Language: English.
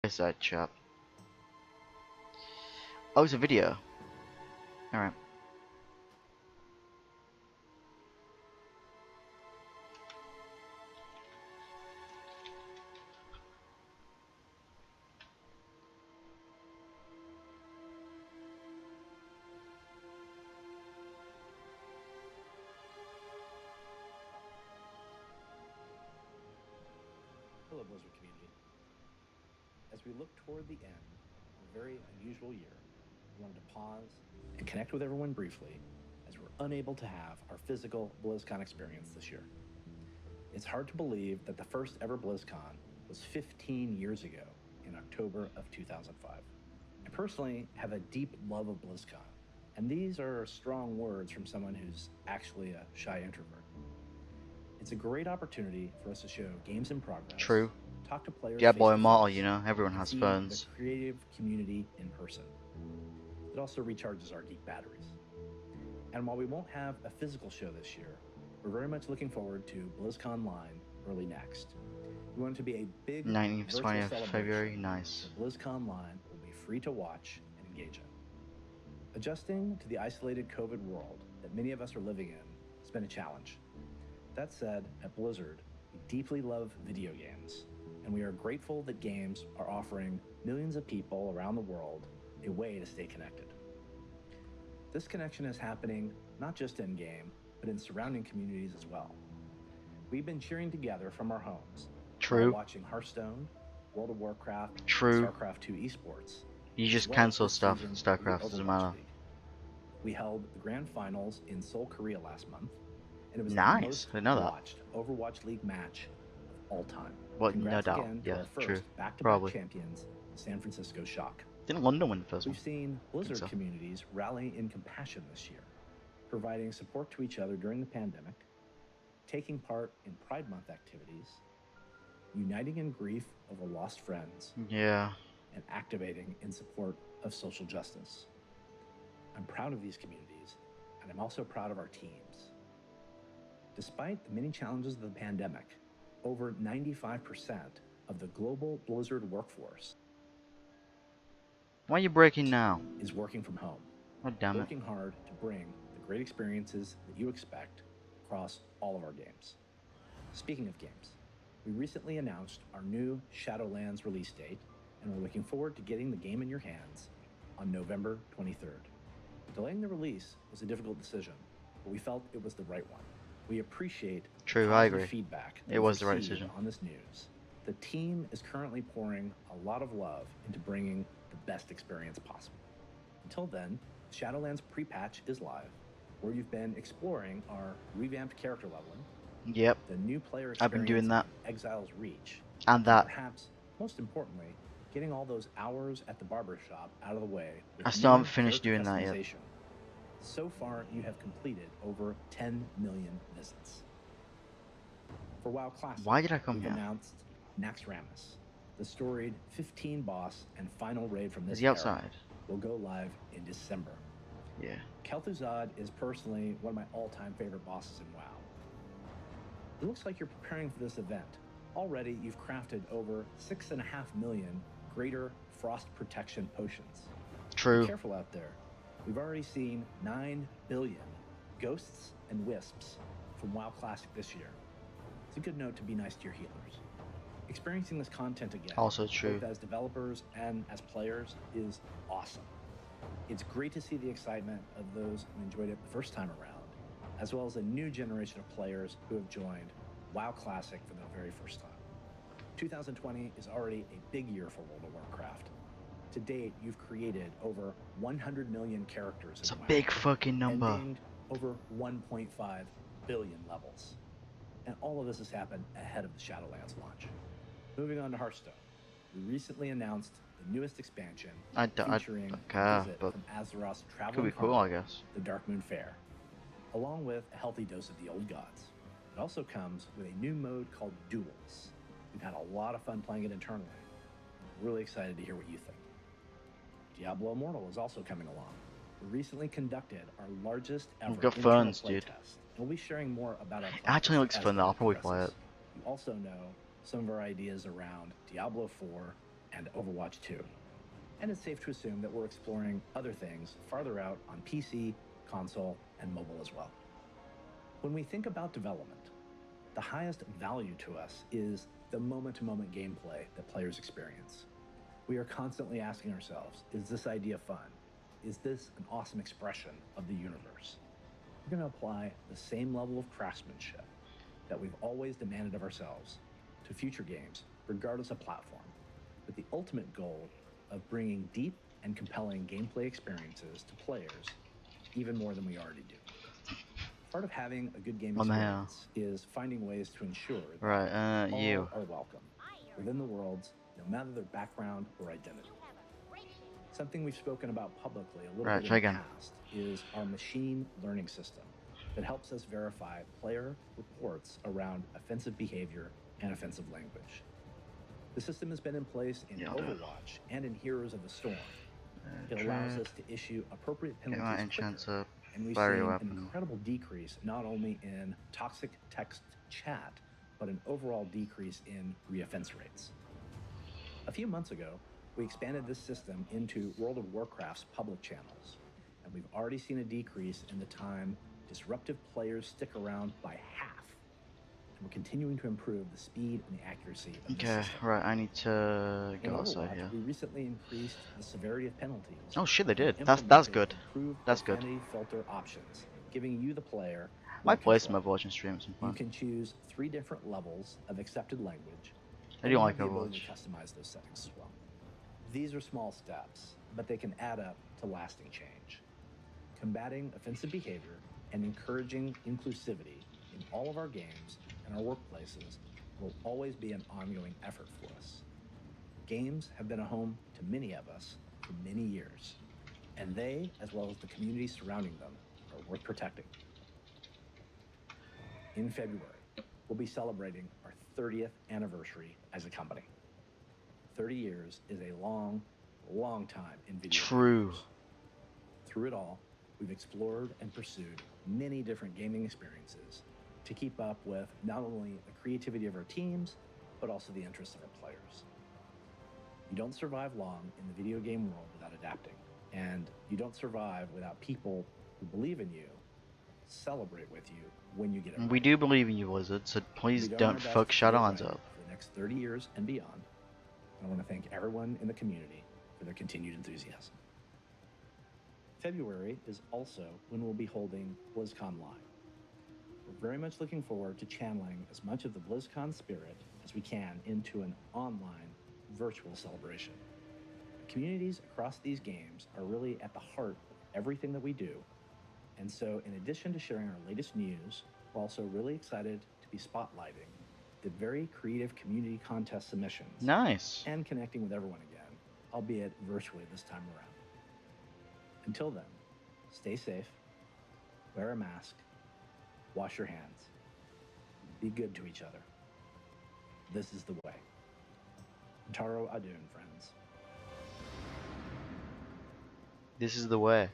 Fireside chap. Oh, it's a video. Alright. Hello, Blizzard community. As we look toward the end of a very unusual year, we wanted to pause and connect with everyone briefly as we're unable to have our physical BlizzCon experience this year. It's hard to believe that the first ever BlizzCon was 15 years ago in October of 2005. I personally have a deep love of BlizzCon, and these are strong words from someone who's actually a shy introvert. It's a great opportunity for us to show games in progress. True. Talk to players. Diablo face-to-face, Immortal, you know, everyone and has see phones. The creative community in person. It also recharges our geek batteries. And while we won't have a physical show this year, we're very much looking forward to BlizzConline early next. We want it to be a big 19th, virtual 20th celebration. February, nice. So BlizzConline will be free to watch and engage in. Adjusting to the isolated COVID world that many of us are living in has been a challenge. That said, at Blizzard, we deeply love video games, and we are grateful that games are offering millions of people around the world a way to stay connected. This connection is happening not just in-game, but in surrounding communities as well. We've been cheering together from our homes. True. While watching Hearthstone, World of Warcraft, True. and StarCraft 2 esports. You just as well as cancel this stuff. season's StarCraft Overwatch doesn't matter. League. We held the grand finals in Seoul, Korea last month, and it was Nice. the most I didn't know that. watched Overwatch League match of all time. Well, no Congrats doubt. again to Yeah, our first true. back-to-back Probably. champions, San Francisco Shock. Didn't London win the first one? We've seen Blizzard so. communities rally in compassion this year, providing support to each other during the pandemic, taking part in Pride Month activities, uniting in grief over lost friends, Yeah. and activating in support of social justice. I'm proud of these communities, and I'm also proud of our teams. Despite the many challenges of the pandemic, over 95% of the global Blizzard workforce Why are you breaking now? is working from home, God damn it. working hard to bring the great experiences that you expect across all of our games. Speaking of games, we recently announced our new Shadowlands release date, and we're looking forward to getting the game in your hands on November 23rd. Delaying the release was a difficult decision, but we felt it was the right one. We appreciate True, the I positive agree. feedback that It we've was the right received decision. on this news. The team is currently pouring a lot of love into bringing the best experience possible. Until then, Shadowlands pre-patch is live, where you've been exploring our revamped character leveling, Yep. the new player experience I've been doing that. in Exile's Reach, And that. perhaps most importantly, getting all those hours at the barbershop out of the way. With I still new haven't finished character doing that yet. customization. So far, you have completed over 10 million visits. For WoW Classic, Why did I come we've here? announced Naxxramas, the storied 15 boss and final raid from this Is he era, outside? will go live in December. Yeah. Kel'Thuzad is personally one of my all-time favorite bosses in WoW. It looks like you're preparing for this event. Already, you've crafted over 6.5 million greater frost protection potions. Be True. careful out there. We've already seen 9 billion ghosts and wisps from WoW Classic this year. It's a good note to be nice to your healers. Experiencing this content again, Also true. both as developers and as players, is awesome. It's great to see the excitement of those who enjoyed it the first time around, as well as a new generation of players who have joined WoW Classic for the very first time. 2020 is already a big year for World of Warcraft. To date, you've created over 100 million characters It's a in WoW, big fucking number. and gained over 1.5 billion levels. And all of this has happened ahead of the Shadowlands launch. Moving on to Hearthstone, we recently announced the newest expansion I don't featuring care, a visit but from Azeroth's could traveling be cool, I carnival, guess. the Dark Moon Fair, along with a healthy dose of the old gods. It also comes with a new mode called Duels. We've had a lot of fun playing it internally. I'm really excited to hear what you think. Diablo Immortal is also coming along. We recently conducted our largest ever We've got internal phones, play dude. test. We'll be sharing more about our It actually plans looks as fun the though, year I'll probably play progresses. it. You also know some of our ideas around Diablo 4 and Overwatch 2. And it's safe to assume that we're exploring other things farther out on PC, console, and mobile as well. When we think about development, the highest value to us is the moment-to-moment gameplay that players experience. We are constantly asking ourselves, is this idea fun? Is this an awesome expression of the universe? We're going to apply the same level of craftsmanship that we've always demanded of ourselves to future games, regardless of platform, with the ultimate goal of bringing deep and compelling gameplay experiences to players even more than we already do. Part of having a good game I'm here. experience is finding ways to ensure that Right, all you. are welcome within the worlds, no matter their background or identity. Something we've spoken about publicly a little Right, bit try in the again. past is our machine learning system that helps us verify player reports around offensive behavior and offensive language. The system has been in place in Yeah. Overwatch and in Heroes of the Storm. It allows us to issue appropriate Get my penalties enchants quicker, up. and we've Fiery seen an weapon. incredible decrease not only in toxic text chat, but an overall decrease in reoffense rates. A few months ago, we expanded this system into World of Warcraft's public channels, and we've already seen a decrease in the time disruptive players stick around by half. And we're continuing to improve the speed and the accuracy of this Okay, system. right, I need to In go outside Overwatch, here. we recently increased the severity of penalties. Oh shit, they and did. That's implemented good. improved That's good. profanity filter options, giving you, the player, more Might play some control. Overwatch and stream at some You point. can choose 3 different levels of accepted language. I and do you like have the ability Overwatch. to customize those settings as well. These are small steps, but they can add up to lasting change. Combating offensive behavior and encouraging inclusivity in all of our games and our workplaces will always be an ongoing effort for us. Games have been a home to many of us for many years, and they, as well as the communities surrounding them, are worth protecting. In February, we'll be celebrating our 30th anniversary as a company. 30 years is a long, long time in video True. games. Through it all, we've explored and pursued many different gaming experiences to keep up with not only the creativity of our teams, but also the interests of our players. You don't survive long in the video game world without adapting, and you don't survive without people who believe in you, celebrate with you when you get it right. We do believe in you, Blizzard, so please We've done our don't best fuck to get it Shadowlands right up. for the next 30 years and beyond. I want to thank everyone in the community for their continued enthusiasm. February is also when we'll be holding BlizzConline. We're very much looking forward to channeling as much of the BlizzCon spirit as we can into an online, virtual celebration. Communities across these games are really at the heart of everything that we do, and so in addition to sharing our latest news, we're also really excited to be spotlighting the very creative community contest submissions. Nice. And connecting with everyone again, albeit virtually this time around. Until then, stay safe, wear a mask, wash your hands, be good to each other. This is the way. Taro Adun, friends. This is the way.